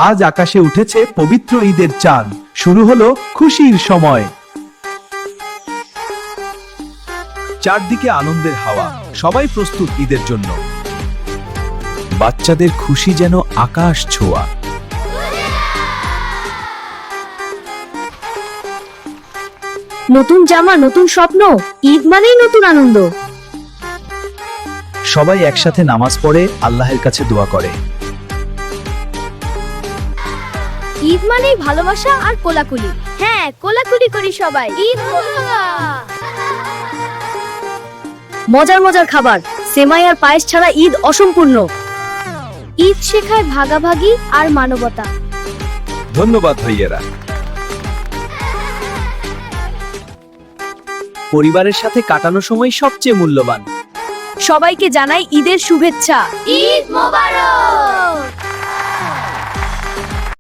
আজ আকাশে উঠেছে পবিত্র ঈদের চাঁদ, শুরু হলো খুশির সময়। চারদিকে আনন্দের হাওয়া, সবাই প্রস্তুত ঈদের জন্য। বাচ্চাদের খুশি যেন আকাশ ছোঁয়া। নতুন জামা, নতুন স্বপ্ন, ঈদ মানেই নতুন আনন্দ। সবাই একসাথে নামাজ পড়ে আল্লাহের কাছে দোয়া করে। ঈদ মানেই ভালোবাসা আর কোলাকুলি। হ্যাঁ, কোলাকুলি করি সবাই। ঈদ মজার মজার খাবার, সেমাই আর পায়েস ছাড়া ঈদ অসম্পূর্ণ। ঈদ শেখায় ভাগাভাগি আর মানবতা। ধন্যবাদ ভাইয়েরা। পরিবারের সাথে কাটানো সময় সবচেয়ে মূল্যবান। সবাইকে জানাই ঈদের শুভেচ্ছা। ঈদ মোবারক।